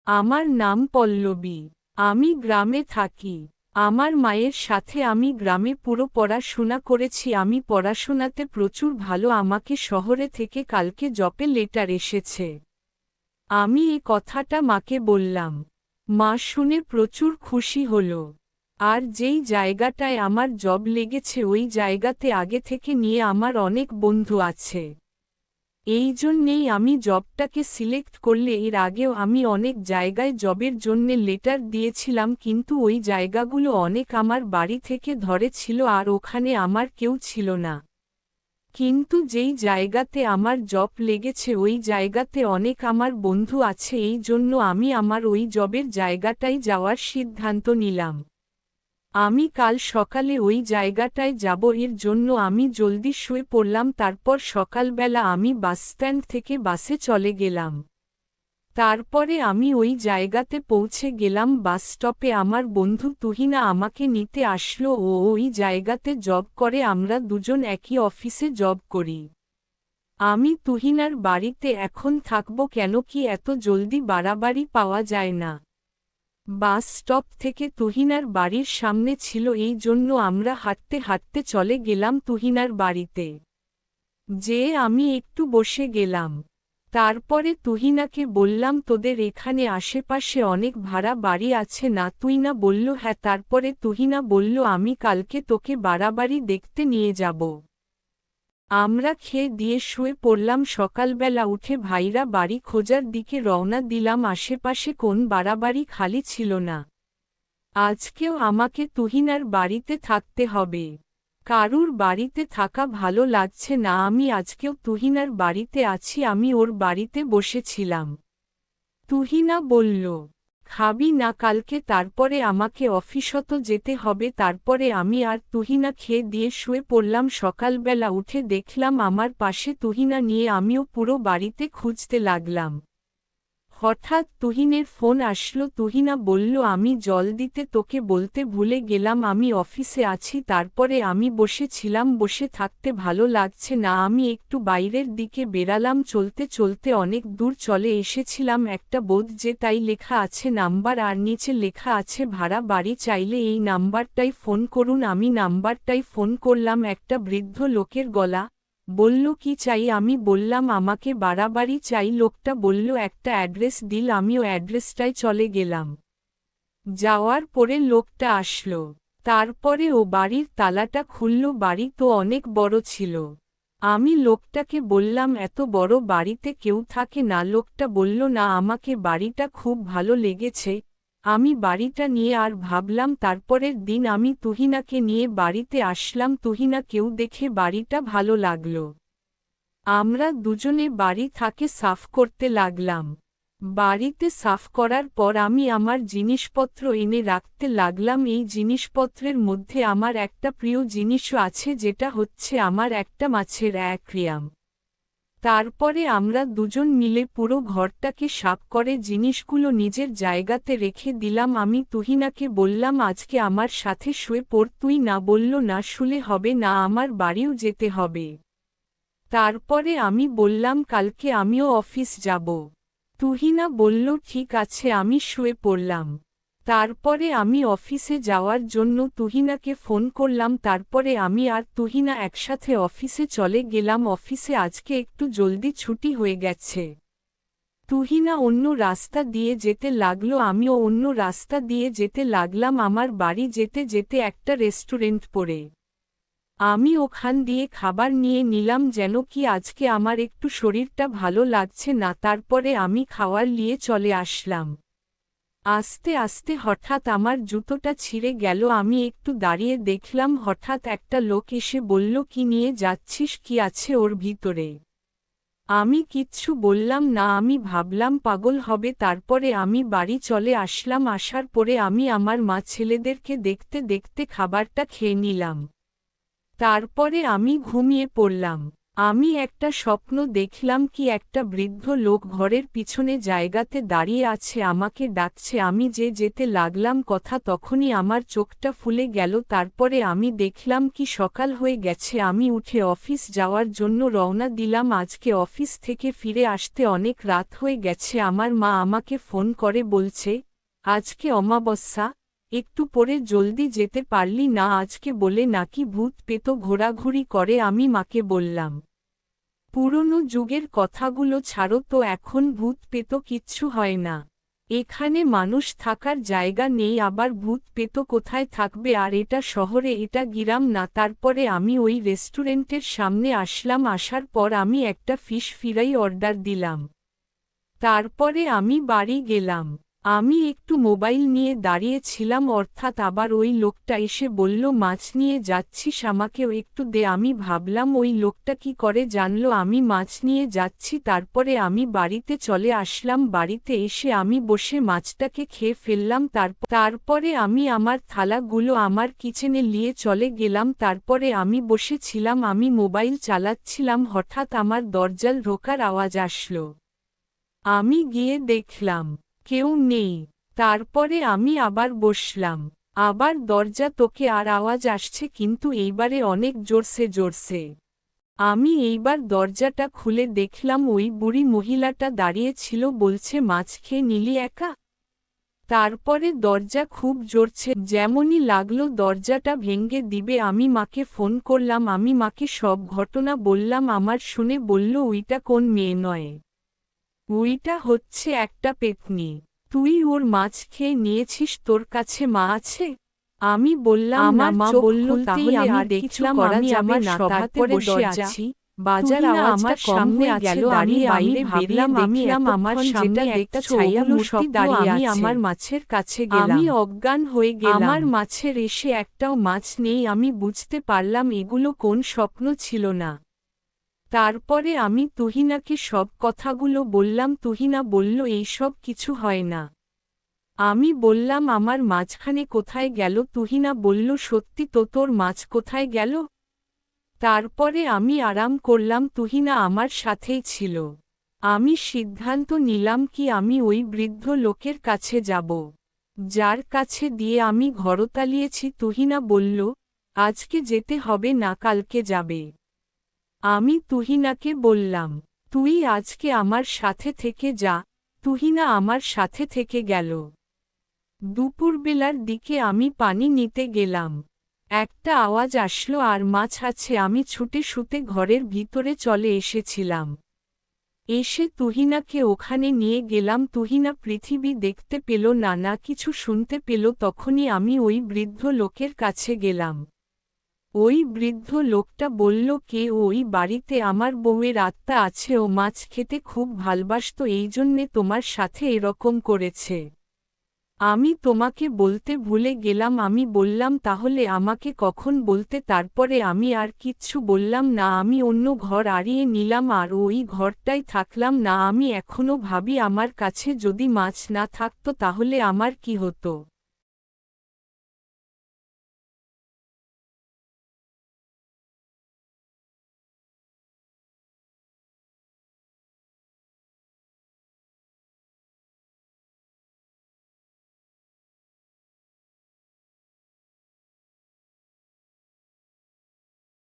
আমার নাম পল্লবী। আমি গ্রামে থাকি। আমার মায়ের সাথে আমি গ্রামে পুরো পড়াশোনা করেছি। আমি পড়াশোনাতে প্রচুর ভালো। আমাকে শহরে থেকে কালকে জবে লেটার এসেছে। আমি এই কথাটা মাকে বললাম। মা শুনে প্রচুর খুশি হল। আর যেই জায়গাটায় আমার জব লেগেছে ওই জায়গাতে আগে থেকে নিয়ে আমার অনেক বন্ধু আছে। এই জন্যেই আমি জবটাকে সিলেক্ট করলে এর আগেও আমি অনেক জায়গায় জবের জন্যে লেটার দিয়েছিলাম, কিন্তু ওই জায়গাগুলো অনেক আমার বাড়ি থেকে ধরে ছিল আর ওখানে আমার কেউ ছিল না। কিন্তু যেই জায়গাতে আমার জব লেগেছে ওই জায়গাতে অনেক আমার বন্ধু আছে, এই জন্য আমি আমার ওই জবের জায়গাটাই যাওয়ার সিদ্ধান্ত নিলাম। আমি কাল সকালে ওই জায়গাটায় যাব, এর জন্য আমি জলদি শুয়ে পড়লাম। তারপর সকালবেলা আমি বাসস্ট্যান্ড থেকে বাসে চলে গেলাম। তারপরে আমি ওই জায়গাতে পৌঁছে গেলাম। বাস স্টপে আমার বন্ধু তুহিনা আমাকে নিতে আসলো। ও ওই জায়গাতে জব করে, আমরা দুজন একই অফিসে জব করি। আমি তুহিনার বাড়িতে এখন থাকব, কেন কি এত জলদি বাড়াবাড়ি পাওয়া যায় না। বাস স্টপ থেকে তুহিনার বাড়ির সামনে ছিল, এই জন্য আমরা হাঁটতে হাঁটতে চলে গেলাম তুহিনার বাড়িতে। আমি একটু বসে গেলাম। তারপরে তুহিনাকে বললাম, তোদের এখানে আশেপাশে অনেক ভাড়া বাড়ি আছে না? তুহিনা বলল হ্যাঁ। তারপরে তুহিনা বলল, আমি কালকে তোকে বাড়াবাড়ি দেখতে নিয়ে যাব। আমরা খেয়ে দিয়ে শুয়ে পড়লাম। সকালবেলা উঠে ভাইরা বাড়ি খোঁজার দিকে রওনা দিলাম। আশেপাশে কোন বাড়াবাড়ি খালি ছিল না। আজকেও আমাকে তুহিনার বাড়িতে থাকতে হবে। কারুর বাড়িতে থাকা ভালো লাগছে না। আমি আজকেও তুহিনার বাড়িতে আছি। আমি ওর বাড়িতে বসেছিলাম। তুহিনা বলল, খাবি না কালকে? তারপরে আমাকে অফিসত যেতে হবে। তারপরে আমি আর তুহিনা খেয়ে দিয়ে শুয়ে পড়লাম। সকালবেলা উঠে দেখলাম আমার পাশে তুহিনা নিয়ে আমিও পুরো বাড়িতে খুঁজতে লাগলাম। হঠাৎ তুহিনের ফোন আসলো। তুহিনা বলল, আমি জল দিতে তোকে বলতে ভুলে গেলাম, আমি অফিসে আছি। তারপরে আমি বসেছিলাম, বসে থাকতে ভালো লাগছে না। আমি একটু বাইরের দিকে বেরালাম। চলতে চলতে অনেক দূর চলে এসেছিলাম। একটা বোর্ড যে তাই লেখা আছে নাম্বার, আর নিচে লেখা আছে ভাড়া বাড়ি, চাইলে এই নাম্বারটাই ফোন করুন। আমি নাম্বারটাই ফোন করলাম। একটা বৃদ্ধ লোকের গলা। বলল, কি চাই? আমি বললাম, আমাকে বাড়াবাড়ি চাই। লোকটা বলল একটা অ্যাড্রেস দিল। আমিও অ্যাড্রেসটায় চলে গেলাম। যাওয়ার পরে লোকটা আসলো। তারপরে ও বাড়ির তালাটা খুলল। বাড়ি তো অনেক বড় ছিল। আমি লোকটাকে বললাম, এত বড় বাড়িতে কেউ থাকে না? লোকটা বলল, না, আমাকে বাড়িটা খুব ভালো লেগেছে, আমি বাড়িটা নিয়ে আর ভাবলাম। তারপরের দিন আমি তুহিনাকে নিয়ে বাড়িতে আসলাম। তুহিনাকেও দেখে বাড়িটা ভালো লাগলো। আমরা দুজনে বাড়ি থাকে সাফ করতে লাগলাম। বাড়িতে সাফ করার পর আমি আমার জিনিসপত্র এনে রাখতে লাগলাম। এই জিনিসপত্রের মধ্যে আমার একটা প্রিয় জিনিসও আছে, যেটা হচ্ছে আমার একটা মাছের অ্যাকুয়ারিয়াম। তারপরে আমরা দুজন মিলে পুরো ঘরটাকে সাফ করে জিনিসগুলো নিজের জায়গাতে রেখে দিলাম। আমি তুহিনাকে বললাম, আজকে আমার সাথে শুয়ে পড়। তুই না বলল, না শুলে হবে না, আমার বাড়িও যেতে হবে। তারপরে আমি বললাম, কালকে আমিও অফিস যাব। তুহিনা বলল, ঠিক আছে। আমি শুয়ে পড়লাম। তারপরে আমি অফিসে যাওয়ার জন্য তুহিনাকে ফোন করলাম। তারপরে আমি আর তুহিনা একসাথে অফিসে চলে গেলাম। অফিসে আজকে একটু জলদি ছুটি হয়ে গেছে। তুহিনা অন্য রাস্তা দিয়ে যেতে লাগলো, আমিও অন্য রাস্তা দিয়ে যেতে লাগলাম। আমার বাড়ি যেতে যেতে একটা রেস্টুরেন্ট পড়ে আমি ওখান দিয়ে খাবার নিয়ে নিলাম, যেন কি আজকে আমার একটু শরীরটা ভালো লাগছে না। তারপরে আমি খাওয়ার নিয়ে চলে আসলাম। আস্তে আস্তে হঠাৎ আমার জুতোটা ছিঁড়ে গেল। আমি একটু দাঁড়িয়ে দেখলাম, হঠাৎ একটা লোক এসে বলল, কি নিয়ে যাচ্ছিস? কি আছে ওর ভিতরে? আমি কিচ্ছু বললাম না। আমি ভাবলাম পাগল হবে। তারপরে আমি বাড়ি চলে আসলাম। আসার পরে আমি আমার মা ছেলেদেরকে দেখতে দেখতে খাবারটা খেয়ে নিলাম। তারপরে আমি ঘুমিয়ে পড়লাম। আমি একটা স্বপ্ন দেখলাম কি একটা বৃদ্ধ লোক ঘরের পিছনে জায়গাতে দাঁড়িয়ে আছে আমাকে ডাকছে আমি যেতে লাগলাম কথা তখনই আমার চোখটা ফুলে গেল তারপরে আমি দেখলাম কি সকাল হয়ে গেছে আমি উঠে অফিস যাওয়ার জন্য রওনা দিলাম আজকে অফিস থেকে ফিরে আসতে অনেক রাত হয়ে গেছে আমার মা আমাকে ফোন করে বলছে আজকে অমাবস্যা একটু পরে জলদি যেতে পারলি না আজকে বলে নাকি ভূত পেতো ঘোরাঘুরি করে আমি মাকে বললাম পুরনো যুগের কথাগুলো ছাড়ো তো এখন ভূত পেতো কিচ্ছু হয় না এখানে মানুষ থাকার জায়গা নেই আবার ভূত পেতো কোথায় থাকবে আর এটা শহরে এটা গ্রাম না তারপরে আমি ওই রেস্টুরেন্টের সামনে আসলাম আসার পর আমি একটা ফিশ ফ্রাই অর্ডার দিলাম তারপরে আমি বাড়ি গেলাম আমি একটু মোবাইল নিয়ে দাঁড়িয়েছিলাম অর্থাৎ আবার ওই লোকটা এসে বলল মাছ নিয়ে যাচ্ছিস আমাকেও একটু দে আমি ভাবলাম ওই লোকটা কি করে জানলো আমি মাছ নিয়ে যাচ্ছি তারপরে আমি বাড়িতে চলে আসলাম বাড়িতে এসে আমি বসে মাছটাকে খেয়ে ফেললাম তারপরে আমি আমার থালাগুলো আমার কিচেনে নিয়ে চলে গেলাম তারপরে আমি বসেছিলাম আমি মোবাইল চালাচ্ছিলাম হঠাৎ আমার দরজাল ঢোকার আওয়াজ আসলো আমি গিয়ে দেখলাম কেউ নেই তারপরে আমি আবার বসলাম আবার দরজা তোকে আর আওয়াজ আসছে কিন্তু এইবারে অনেক জোরসে আমি এইবার দরজাটা খুলে দেখলাম ওই বুড়ি মহিলাটা দাঁড়িয়ে ছিল বলছে মাছ খেয়ে নিলি একা তারপরে দরজা খুব জোরছে যেমনই লাগলো দরজাটা ভেঙে দিবে আমি মাকে ফোন করলাম আমি মাকে সব ঘটনা বললাম আমার শুনে বলল ওইটা কোন মেয়ে নয় ওইটা হচ্ছে একটা পেতনি তুই ওর মাছ খেয়ে নিয়েছিস তোর কাছে মা আছে আমি বললাম আমার মা বলল তাহলে আমি দেখলাম আমি আমার সভাতে বসে আছি বাজার আমার সামনে গেল আমি বাইরে ভাবলাম দেখলাম আমার সামনে একটা ছায়া মূর্তি দাঁড়িয়ে আমি আমার মাছের কাছে গেলাম আমি অজ্ঞান হয়ে গেলাম আমার মাছের এসে একটাও মাছ নেই আমি বুঝতে পারলাম এগুলো কোন স্বপ্ন ছিল না তারপরে আমি তুহিনাকে সব কথাগুলো বললাম তুহিনা বলল এইসব কিছু হয় না আমি বললাম আমার মাঝখানে কোথায় গেল তুহিনা বলল সত্যি তো তোর মাছ কোথায় গেল তারপরে আমি আরাম করলাম তুহিনা আমার সাথেই ছিল আমি সিদ্ধান্ত নিলাম কি আমি ওই বৃদ্ধ লোকের কাছে যাব যার কাছে দিয়ে আমি ঘরতালিয়েছি তুহিনা বলল আজকে যেতে হবে না কালকে যাবে আমি তুহিনাকে বললাম তুই আজকে আমার সাথে থেকে যা তুহিনা আমার সাথে থেকে গেল দুপুরবেলার দিকে আমি পানি নিতে গেলাম একটা আওয়াজ আসলো আর মাছ আছে আমি ছুটে ছুটে ঘরের ভিতরে চলে এসেছিলাম এসে তুহিনাকে ওখানে নিয়ে গেলাম তুহিনা পৃথিবী দেখতে পেল না কিছু শুনতে পেল তখনই আমি ওই বৃদ্ধ লোকের কাছে গেলাম ওই বৃদ্ধ লোকটা বলল কে ওই বাড়িতে আমার বউয়ের আত্মা আছে ও মাছ খেতে খুব ভালবাসত এইজন্যে তোমার সাথে এরকম করেছে আমি তোমাকে বলতে ভুলে গেলাম আমি বললাম তাহলে আমাকে কখন বলতে তারপরে আমি আর কিচ্ছু বললাম না আমি অন্য ঘর আড়িয়ে নিলাম আর ওই ঘরটাই থাকলাম না আমি এখনো ভাবি আমার কাছে যদি মাছ না থাকতো তাহলে আমার কি হতো।